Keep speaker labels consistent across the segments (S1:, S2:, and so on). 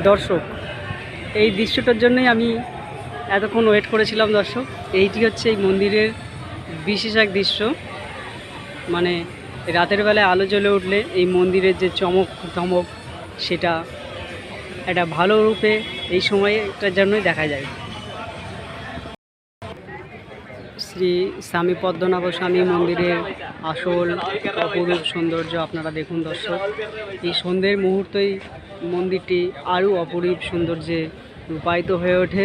S1: দর্শক, এই দৃশ্যটার জন্যই আমি এতক্ষণ ওয়েট করেছিলাম দর্শক। এইটি হচ্ছে এই মন্দিরের বিশেষ এক দৃশ্য। মানে রাতের বেলায় আলো জ্বলে উঠলে এই মন্দিরের যে চমক ধমক, সেটা একটা ভালো রূপে এই সময়টার জন্যই দেখা যায়। শ্রী স্বামী পদ্মনাভ স্বামী মন্দিরের আসল অপরূপ সৌন্দর্য আপনারা দেখুন দর্শক। এই সন্ধ্যের মুহূর্তেই মন্দিরটি আরও অপরূপ সৌন্দর্যে রূপায়িত হয়ে ওঠে।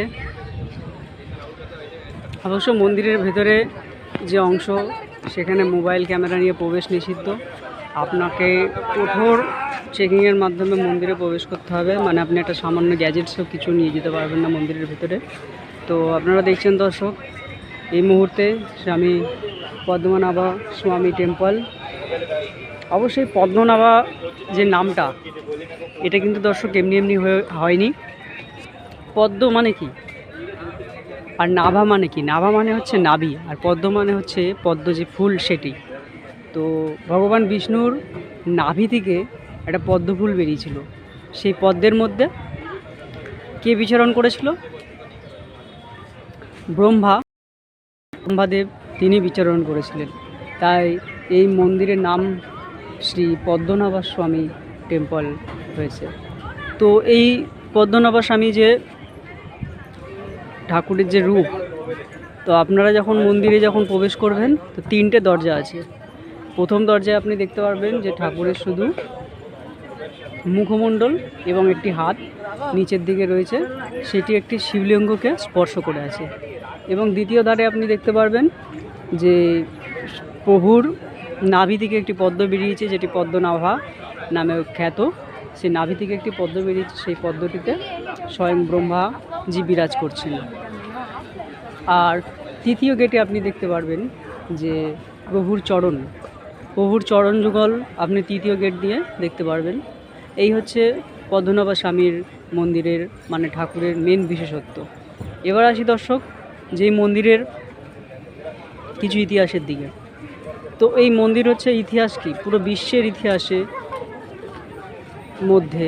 S1: অবশ্য মন্দিরের ভেতরে যে অংশ, সেখানে মোবাইল ক্যামেরা নিয়ে প্রবেশ নিষিদ্ধ। আপনাকে কঠোর চেকিংয়ের মাধ্যমে মন্দিরে প্রবেশ করতে হবে। মানে আপনি একটা সামান্য গ্যাজেটসও কিছু নিয়ে যেতে পারবেন না মন্দিরের ভেতরে। তো আপনারা দেখছেন দর্শক, এই মুহূর্তে স্বামী পদ্মনাভা স্বামী টেম্পল। অবশ্যই পদ্মনাভা যে নামটা, এটা কিন্তু দর্শক এমনি এমনি হয়নি। পদ্ম মানে কি, আর নাভা মানে কি? নাভা মানে হচ্ছে নাভি, আর পদ্ম মানে হচ্ছে পদ্ম যে ফুল সেটি। তো ভগবান বিষ্ণুর নাভি থেকে একটা পদ্ম ফুল বেরিয়েছিল। সেই পদ্মের মধ্যে কে বিচরণ করেছিল? ব্রহ্মাদেব তিনি বিচরণ করেছিলেন। তাই এই মন্দিরের নাম শ্রী পদ্মনাভা স্বামী টেম্পল হয়েছে। তো এই পদ্মনাভা স্বামী যে ঠাকুরের যে রূপ, তো আপনারা যখন মন্দিরে যখন প্রবেশ করবেন, তো 3টে দরজা আছে। প্রথম দরজায় আপনি দেখতে পারবেন যে ঠাকুরের শুধু মুখমণ্ডল এবং একটি হাত নিচের দিকে রয়েছে, সেটি একটি শিবলিঙ্গকে স্পর্শ করে আছে। এবং দ্বিতীয় দ্বারে আপনি দেখতে পারবেন যে প্রভুর নাভি থেকে একটি পদ্ম বেরিয়েছে, যেটি পদ্মনাভা নামে খ্যাত। সেই নাভি থেকে একটি পদ্ম বেরিয়েছে, সেই পদ্মটিতে স্বয়ং ব্রহ্মাজি বিরাজ করছেন। আর তৃতীয় গেটে আপনি দেখতে পারবেন যে প্রভুর চরণ যুগল আপনি তৃতীয় গেট দিয়ে দেখতে পারবেন। এই হচ্ছে পদ্মনাভা স্বামীর মন্দিরের মানে ঠাকুরের মেন বিশেষত্ব। এবার আসি দর্শক, যেই মন্দিরের কিছু ইতিহাসের দিকে। তো এই মন্দির হচ্ছে ইতিহাস কি, পুরো বিশ্বের ইতিহাসে মধ্যে,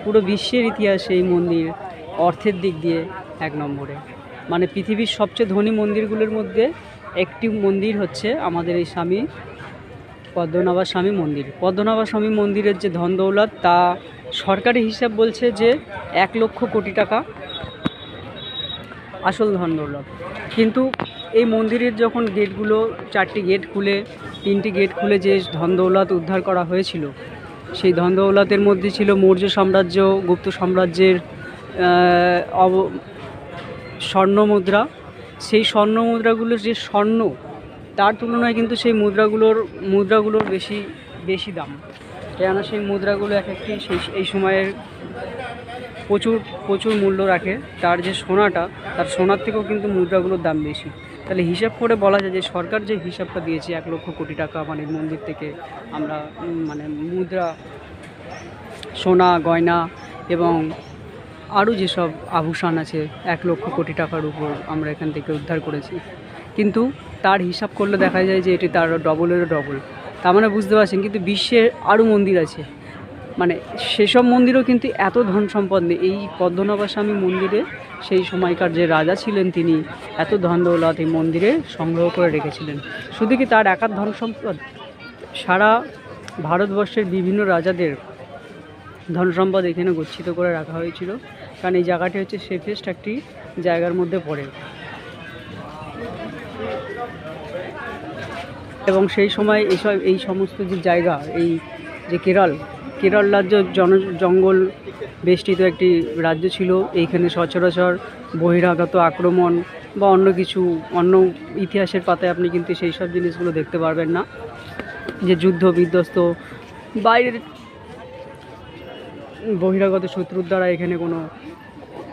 S1: পুরো বিশ্বের ইতিহাসে এই মন্দির অর্থের দিক দিয়ে 1 নম্বরে। মানে পৃথিবীর সবচেয়ে ধনী মন্দিরগুলোর মধ্যে একটি মন্দির হচ্ছে আমাদের এই স্বামী পদ্মনাভা স্বামী মন্দির। পদ্মনাভা স্বামী মন্দিরের যে ধন দৌলত, তা সরকারি হিসাব বলছে যে 1 লক্ষ কোটি টাকা আসল ধন দৌলত। কিন্তু এই মন্দিরের যখন গেটগুলো 4টি গেট খুলে 3টি গেট খুলে যে ধন দৌলত উদ্ধার করা হয়েছিল, সেই ধন দৌলতের মধ্যে ছিল মৌর্য সাম্রাজ্য, গুপ্ত সাম্রাজ্যের স্বর্ণ মুদ্রা। সেই স্বর্ণ মুদ্রাগুলোর যে স্বর্ণ, তার তুলনায় কিন্তু সেই মুদ্রাগুলোর বেশি দাম। কেননা সেই মুদ্রাগুলো এক একটি এই সময়ের প্রচুর মূল্য রাখে। তার যে সোনাটা, তার সোনার থেকেও কিন্তু মুদ্রাগুলোর দাম বেশি। তাহলে হিসাব করে বলা যায় যে সরকার যে হিসাবটা দিয়েছে 1 লক্ষ কোটি টাকা, মানে মন্দির থেকে আমরা মানে মুদ্রা, সোনা গয়না এবং আরও যেসব আভূষণ আছে 1 লক্ষ কোটি টাকার উপর আমরা এখান থেকে উদ্ধার করেছি। কিন্তু তার হিসাব করলে দেখা যায় যে এটি তার ডবলেরও ডবল। তার মানে বুঝতে পারছেন, কিন্তু বিশ্বে আরও মন্দির আছে, মানে সেসব মন্দিরও কিন্তু এত ধন সম্পদ নেই। এই পদ্মনাভা স্বামী মন্দিরে সেই সময়কার যে রাজা ছিলেন, তিনি এত ধন দৌলত এই মন্দিরে সংগ্রহ করে রেখেছিলেন। শুধু কি তার একার ধন সম্পদ, সারা ভারতবর্ষের বিভিন্ন রাজাদের ধন সম্পদ এখানে গচ্ছিত করে রাখা হয়েছিল। কারণ এই জায়গাটি হচ্ছে সেফেস্ট একটি জায়গার মধ্যে পড়ে। এবং সেই সময় এই সমস্ত যে জায়গা, এই যে কেরল রাজ্য জঙ্গল বেষ্টিত একটি রাজ্য ছিল। এইখানে সচরাচর বহিরাগত আক্রমণ বা অন্য ইতিহাসের পাতায় আপনি কিন্তু সেই সব জিনিসগুলো দেখতে পারবেন না, যে যুদ্ধ বিধ্বস্ত বাইরের বহিরাগত শত্রুর দ্বারা এখানে কোনো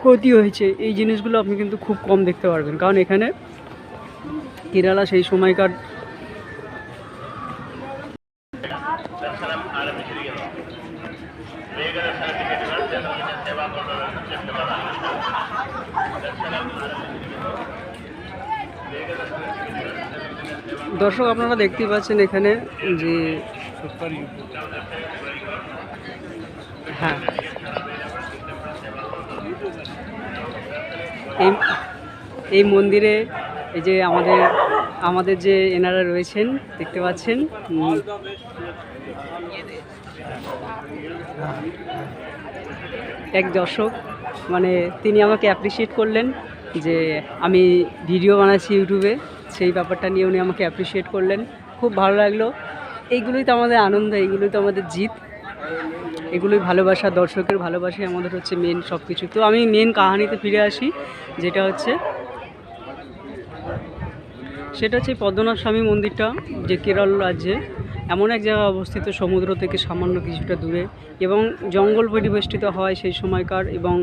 S1: ক্ষতি হয়েছে, এই জিনিসগুলো আপনি কিন্তু খুব কম দেখতে পারবেন। কারণ এখানে কেরালা সেই সময়কার দর্শক, আপনারা দেখতেই পাচ্ছেন এখানে যে হ্যাঁ এই মন্দিরে এই যে আমাদের যে এনারা রয়েছেন দেখতে পাচ্ছেন, এক দর্শক মানে তিনি আমাকে অ্যাপ্রিসিয়েট করলেন যে আমি ভিডিও বানাচ্ছি ইউটিউবে, সেই ব্যাপারটা নিয়ে উনি আমাকে অ্যাপ্রিসিয়েট করলেন, খুব ভালো লাগলো। এইগুলোই তো আমাদের আনন্দ, এইগুলোই তো আমাদের জিত, এগুলোই ভালোবাসা, দর্শকের ভালোবাসাই আমাদের হচ্ছে মেন সব কিছু। তো আমি মেন কাহিনীতে ফিরে আসি, যেটা হচ্ছে সেটা হচ্ছে পদ্মনাভ স্বামী মন্দিরটা, যে কেরল রাজ্যে এমন এক জায়গায় অবস্থিত, সমুদ্র থেকে সামান্য কিছুটা দূরে, এবং জঙ্গল পরিবেষ্টিত হয় সেই সময়কার, এবং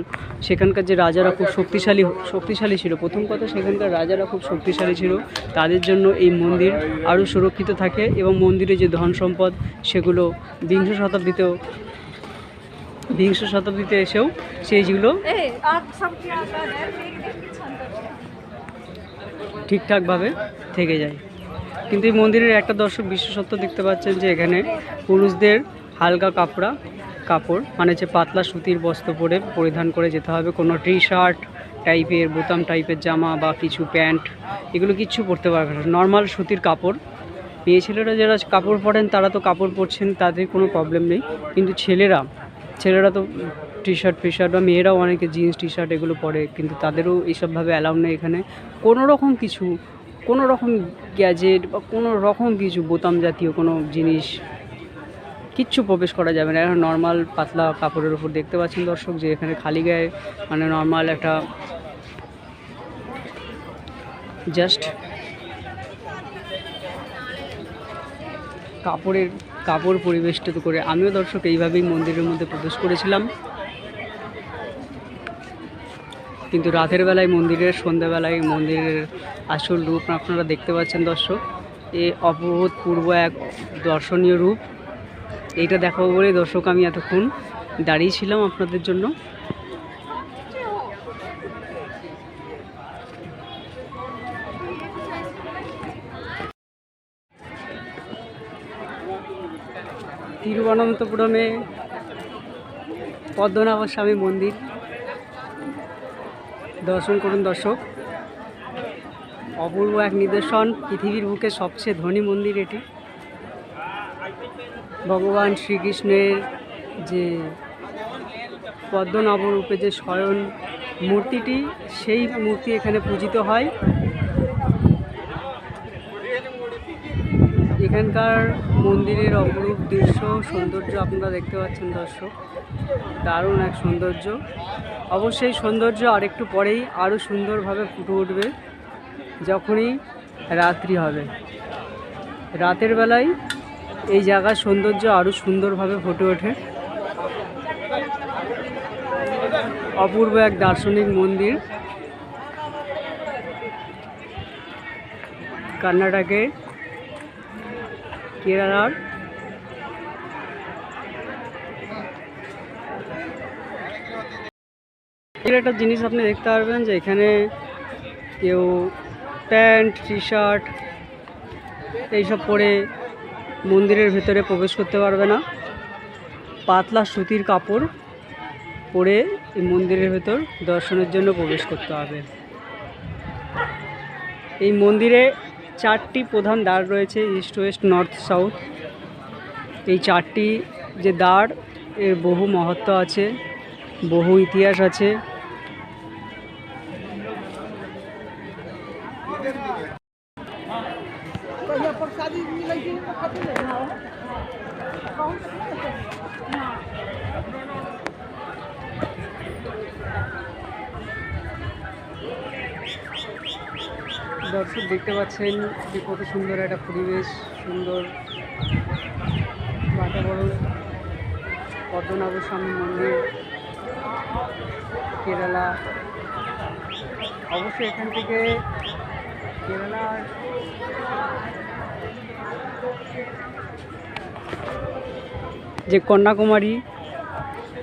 S1: সেখানকার যে রাজারা খুব শক্তিশালী ছিল। প্রথম কথা, সেখানকার রাজারা খুব শক্তিশালী ছিল, তাদের জন্য এই মন্দির আরও সুরক্ষিত থাকে, এবং মন্দিরে যে ধন সম্পদ সেগুলো বিংশ শতাব্দীতে এসেও সেইগুলো ঠিকঠাকভাবে থেকে যায়। কিন্তু এই মন্দিরের একটা দর্শক বিশেষত্ব দেখতে পাচ্ছেন যে এখানে পুরুষদের হালকা কাপড় মানে যে পাতলা সুতির বস্ত্র পরিধান করে যেতে হবে, কোনো টি শার্ট টাইপের, বোতাম টাইপের জামা বা কিছু প্যান্ট এগুলো কিচ্ছু পরতে পারবে না, নর্মাল সুতির কাপড়। মেয়ে ছেলেরা যারা কাপড় পরেন তারা তো কাপড় পরছেন, তাদের কোনো প্রবলেম নেই, কিন্তু ছেলেরা তো টি শার্ট বা মেয়েরাও অনেকে জিন্স টি শার্ট এগুলো পরে, কিন্তু তাদেরও এইসবভাবে অ্যালাউ নেই এখানে। কোনো রকম গ্যাজেট বা কোনো রকম কিছু বোতাম জাতীয় কোনো জিনিস কিচ্ছু প্রবেশ করা যাবে না। এখন নর্মাল পাতলা কাপড়ের উপর দেখতে পাচ্ছেন দর্শক যে এখানে খালি গায়ে মানে নর্মাল একটা জাস্ট কাপড় পরিবেষ্টিত করে আমিও দর্শক এইভাবেই মন্দিরের মধ্যে প্রবেশ করেছিলাম। কিন্তু রাতের বেলায় সন্ধ্যাবেলায় মন্দিরের আসল রূপ আপনারা দেখতে পাচ্ছেন দর্শক, এ অভূতপূর্ব এক দর্শনীয় রূপ। এইটা দেখাবো বলে দর্শক আমি এতক্ষণ দাঁড়িয়েছিলাম আপনাদের জন্য। তিরুবনন্তপুরমে পদ্মনাভ স্বামী মন্দির দর্শন করুন দর্শক, অপূর্ব এক নিদর্শন, পৃথিবীর বুকে সবচেয়ে ধনী মন্দির এটি। ভগবান শ্রীকৃষ্ণের যে পদ্মনাভ রূপে যে শয়ন মূর্তিটি, সেই মূর্তি এখানে পূজিত হয়। এখানকার মন্দিরের অপরূপ দৃশ্য সৌন্দর্য আপনারা দেখতে পাচ্ছেন দর্শক, দারুণ এক সৌন্দর্য। অবশ্যই সৌন্দর্য আরেকটু পরেই আরও সুন্দরভাবে ফুটে উঠবে যখনই রাত্রি হবে। রাতের বেলায় এই জায়গার সৌন্দর্য আরও সুন্দরভাবে ফুটে ওঠে। অপূর্ব এক দার্শনিক মন্দির, কর্ণাটকে কেরালার একটা জিনিস আপনি দেখতে পারবেন যে এখানে কেউ প্যান্ট টি শার্ট এইসব পরে মন্দিরের ভেতরে প্রবেশ করতে পারবে না। পাতলা সুতির কাপড় পরে এই মন্দিরের ভেতর দর্শনের জন্য প্রবেশ করতে হবে। এই মন্দিরে 4টি প্রধান দ্বার রয়েছে, ইস্ট ওয়েস্ট নর্থ সাউথ। এই 4টি যে দ্বার এর বহু মহত্ব আছে, বহু ইতিহাস আছে। দর্শক দেখতে পাচ্ছেন যে কত সুন্দর একটা পরিবেশ, সুন্দর বাতাবরণ। পদ্মনাভ স্বামী মন্দির, কেরালা। অবশ্যই এখান থেকে কেরালার যে কন্যাকুমারী,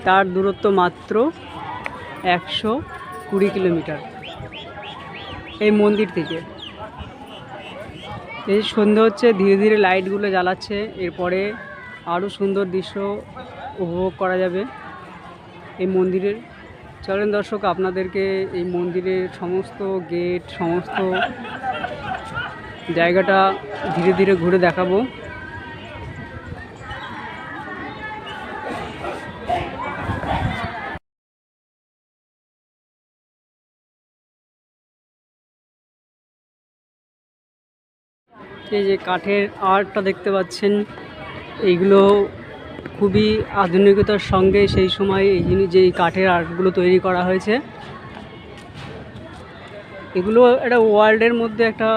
S1: তার দূরত্ব মাত্র 120 কিলোমিটার এই মন্দির থেকে। এই সন্ধ্যে হচ্ছে, ধীরে ধীরে লাইটগুলো জ্বালাচ্ছে, এরপরে আরও সুন্দর দৃশ্য উপভোগ করা যাবে এই মন্দিরের। চলেন দর্শক, আপনাদেরকে এই মন্দিরের সমস্ত গেট, সমস্ত জায়গাটা ধীরে ধীরে ঘুরে দেখাবো। এই যে কাঠের আর্টটা দেখতে পাচ্ছেন, এইগুলো খুবই আধুনিকতার সঙ্গে সেই সময় এই জিনিস যে কাঠের আর্টগুলো তৈরি করা হয়েছে, এগুলো একটা ওয়ার্ল্ডের মধ্যে একটা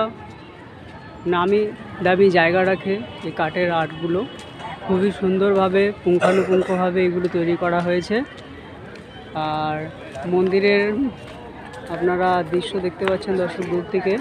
S1: নামি দামি জায়গা রাখে। এই কাঠের আর্টগুলো খুবই সুন্দরভাবে পুঙ্খানুপুঙ্খভাবে এগুলো তৈরি করা হয়েছে। আর মন্দিরের আপনারা দৃশ্য দেখতে পাচ্ছেন দর্শক দূর থেকে।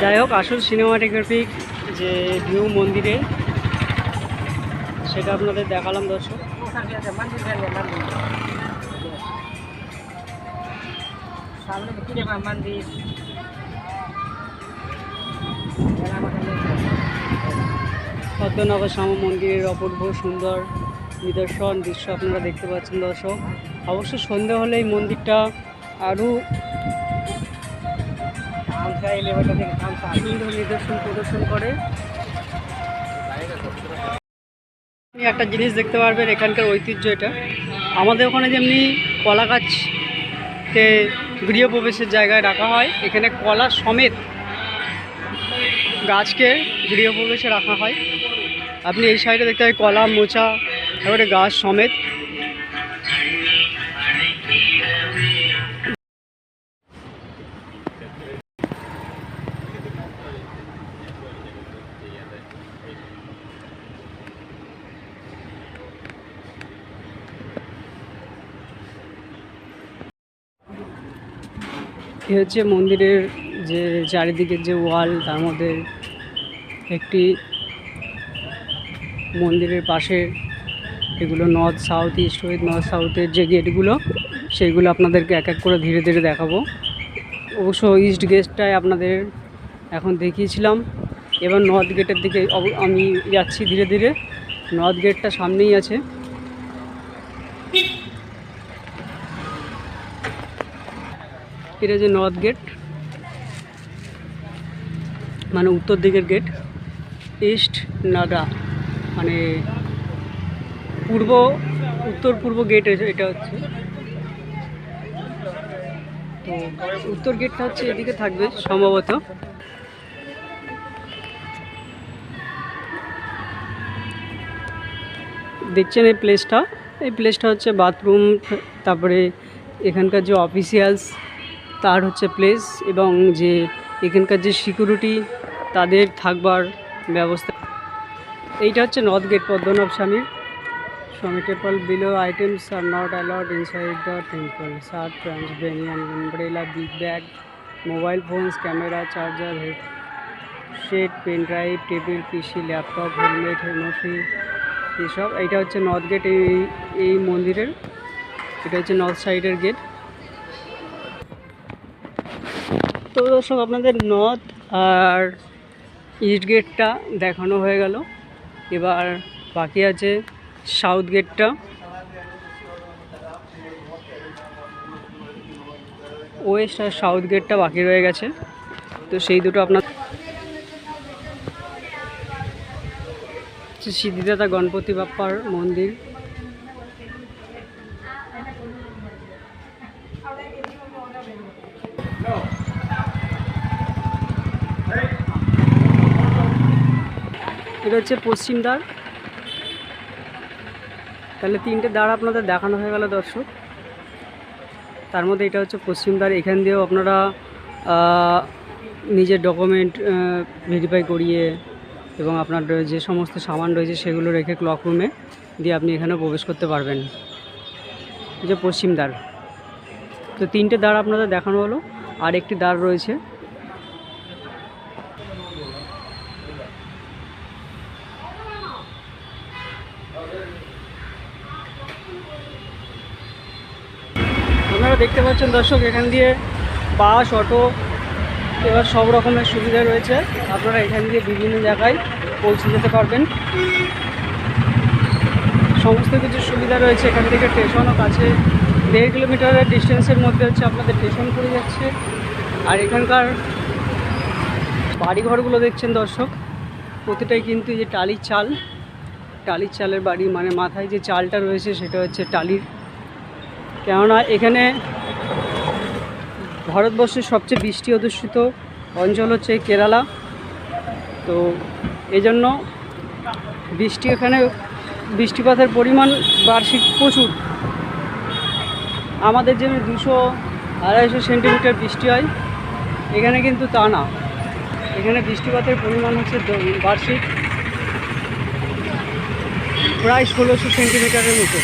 S1: যাই হোক, আসল সিনেমাটোগ্রাফিক যে ভিউ মন্দিরে, সেটা আপনাদের দেখালাম দর্শক। পদ্মনগর শ্যাম মন্দিরের অপূর্ব সুন্দর নিদর্শন দৃশ্য আপনারা দেখতে পাচ্ছেন দর্শক। অবশ্য সন্ধ্যা হলে এই মন্দিরটা আরও সুন্দর নিদর্শন প্রদর্শন করে। আপনি একটা জিনিস দেখতে পারবেন, এখানকার ঐতিহ্য এটা। আমাদের ওখানে যেমনি কলা গাছকে গৃহপ্রবেশের জায়গায় রাখা হয়, এখানে কলা সমেত গাছকে গৃহপ্রবেশে রাখা হয়। আপনি এই সাইডে দেখতে পাবেন কলা মোচা, এবারে গাছ সমেত। এ হচ্ছে মন্দিরের যে চারিদিকের যে ওয়াল, তার মধ্যে একটি মন্দিরের পাশে এগুলো north south, east West, north সাউথের যে গেটগুলো, সেইগুলো আপনাদেরকে এক এক করে ধীরে ধীরে দেখাবো। অবশ্য ইস্ট গেটটায় আপনাদের এখন দেখিয়েছিলাম, এবার নর্থ গেটের দিকে আমি যাচ্ছি ধীরে ধীরে। নর্থ গেটটা সামনেই আছে। এটা যে নর্থ গেট, মানে উত্তর দিকের গেট। ইস্ট নাগা মানে উত্তর পূর্ব গেট এটা হচ্ছে। তো উত্তর গেটটা হচ্ছে এদিকে থাকবে সম্ভবত। দেখছেন এই প্লেসটা হচ্ছে বাথরুম, তারপরে এখানকার যে অফিসিয়ালস তার হচ্ছে প্লেস, এবং যে এখানকার যে সিকিউরিটি তাদের থাকবার ব্যবস্থা। এইটা হচ্ছে নর্থ গেট পদ্মনাভ স্বামীর। Swami temple below items are not allowed inside the temple. Shirt, pants, banian, umbrella, big bag, mobile phones, camera, charger, headset, pen drive, table, PC, laptop, helmet, হেমোসি, এসব। এইটা হচ্ছে নর্থ গেট এই মন্দিরের। এটা হচ্ছে নর্থ সাইডের গেট। তো দর্শক, আপনাদের নর্থ আর ইস্ট গেটটা দেখানো হয়ে গেল। এবার বাকি আছে সাউথ গেটটা। ওয়েস্ট আর সাউথ গেটটা বাকি রয়ে গেছে। তো সেই দুটো আপনার সিদ্ধিদাতা গণপতি বাপ্পার মন্দির। এটা হচ্ছে পশ্চিম দ্বার। তাহলে তিনটে দ্বার আপনাদের দেখানো হয়ে গেল দর্শক। তার মধ্যে এটা হচ্ছে পশ্চিম দ্বার। এখান দিয়েও আপনারা নিজের ডকুমেন্ট ভেরিফাই করিয়ে এবং আপনার যে সমস্ত সামান রয়েছে সেগুলো রেখে ক্লক রুমে দিয়ে আপনি এখানে প্রবেশ করতে পারবেন। এই যে পশ্চিম দ্বার। তো তিনটে দ্বার আপনাদের দেখানো হলো, আর একটি দ্বার রয়েছে। আপনারা দেখতে পাচ্ছেন দর্শক, এখান দিয়ে বাস, অটো এবার সব রকমের সুবিধা রয়েছে। আপনারা এখান দিয়ে বিভিন্ন জায়গায় পৌঁছে যেতে পারবেন। সমস্ত কিছু সুবিধা রয়েছে। এখান থেকে স্টেশনও কাছে, 1.5 কিলোমিটারের ডিস্টেন্সের মধ্যে হচ্ছে আপনাদের স্টেশন পড়ে যাচ্ছে। আর এখানকার বাড়িঘরগুলো দেখছেন দর্শক, প্রতিটাই কিন্তু এই যে টালির চালের বাড়ি, মানে মাথায় যে চালটা রয়েছে সেটা হচ্ছে টালির। কেননা এখানে ভারতবর্ষের সবচেয়ে বৃষ্টি অধ্যুষিত অঞ্চল হচ্ছে কেরালা, তো এই জন্য এখানে বৃষ্টিপাতের পরিমাণ বার্ষিক প্রচুর। আমাদের যে 200-250 সেন্টিমিটার বৃষ্টি হয়, এখানে কিন্তু তা না। এখানে বৃষ্টিপাতের পরিমাণ হচ্ছে বার্ষিক প্রায় 1600 সেন্টিমিটারের মতো।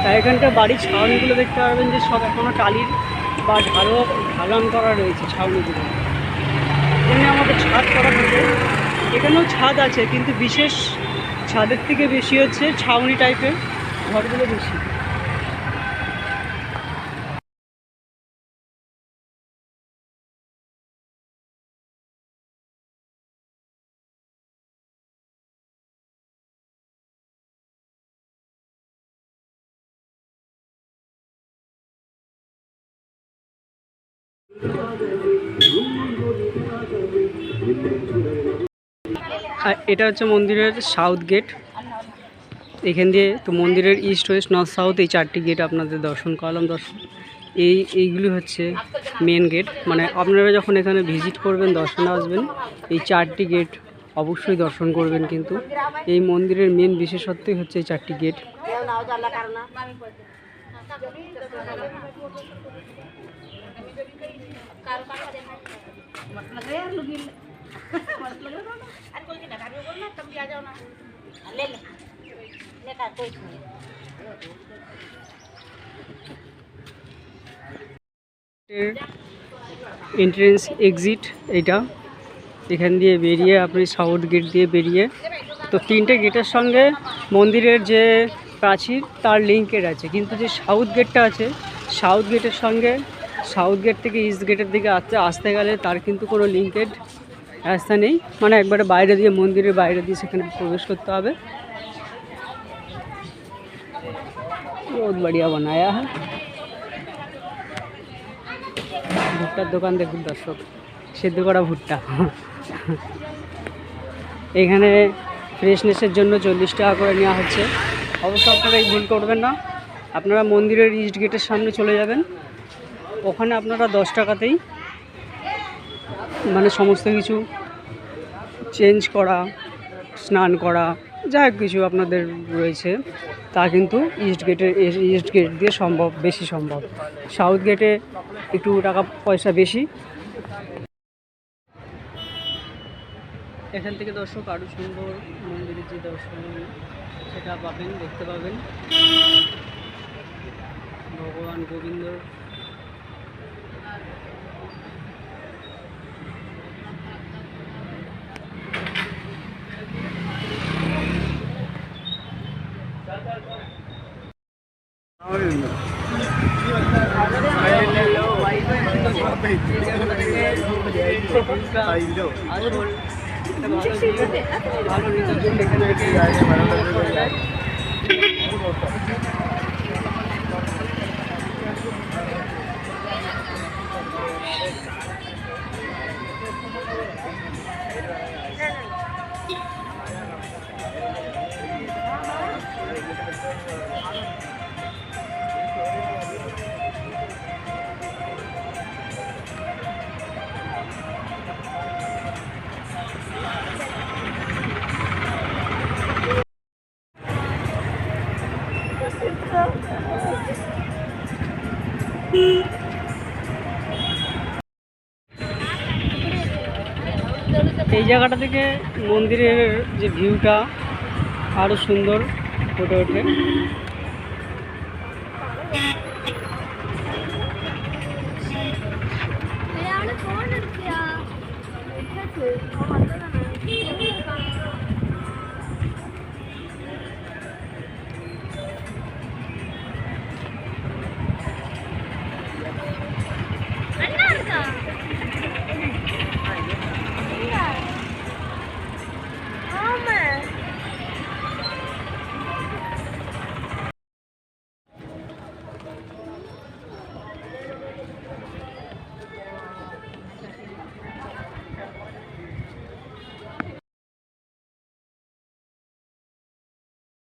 S1: তাই এখানকার বাড়ির ছাউনিগুলো দেখতে পারবেন যে সব এখনও টালির বা ঢালান করা রয়েছে ছাউনিগুলো। এমনি আমাদের ছাদ করা থাকে, এখানেও ছাদ আছে, কিন্তু বিশেষ ছাদের থেকে বেশি হচ্ছে ছাউনি টাইপের ঘরগুলো বেশি। আর এটা হচ্ছে মন্দিরের সাউথ গেট। এখান দিয়ে তো মন্দিরের ইস্ট, ওয়েস্ট, নর্থ, সাউথ এই 4টি গেট আপনাদের দর্শন করালাম দর্শন। এইগুলি হচ্ছে মেন গেট, মানে আপনারা যখন এখানে ভিজিট করবেন, দর্শনে আসবেন, এই 4টি গেট অবশ্যই দর্শন করবেন। কিন্তু এই মন্দিরের মেন বিশেষত্বই হচ্ছে এই 4টি গেট। এন্ট্রেন্স এক্সিট এইটা, এখান দিয়ে বেরিয়ে আপনি সাউথ গেট দিয়ে বেরিয়ে, তো 3টে গেটের সঙ্গে মন্দিরের যে প্রাচীর তার লিঙ্কের আছে। কিন্তু যে সাউথ গেটটা আছে, সাউথ গেটের সঙ্গে, সাউথ গেট থেকে ইস্ট গেটের দিকে আসতে গেলে তার কিন্তু কোনো লিঙ্কের রাস্তা নেই, মানে একবারে বাইরে দিয়ে, মন্দিরের বাইরে দিয়ে সেখানে প্রবেশ করতে হবে। बहुत बढ़िया बनाया है। ভুট্টার দোকান দেখুন দর্শক, সেদ্ধ করা ভুট্টা। এখানে ফ্রেশনেসের জন্য 40 টাকা করে নেওয়া হচ্ছে। অবশ্য আপনারা এই ভুল করবেন না, আপনারা মন্দিরের ইস্ট গেটের সামনে চলে যাবেন, ওখানে আপনারা 10 টাকাতেই মানে সমস্ত কিছু চেঞ্জ করা, স্নান করা, যা কিছু আপনাদের রয়েছে তা কিন্তু ইস্ট গেট দিয়ে সম্ভব, বেশি সম্ভব। সাউথ গেটে একটু টাকা পয়সা বেশি। এখান থেকে দর্শক আরও সুন্দর মন্দিরের যে দর্শন সেটা পাবেন, দেখতে পাবেন। ভগবান গোবিন্দ ভালো নিদর্শন এখানে এই জায়গাটা থেকে মন্দিরের যে ভিউটা আরও সুন্দর ফুটে ওঠে।
S2: ঠিক আছে, আমার দাদা না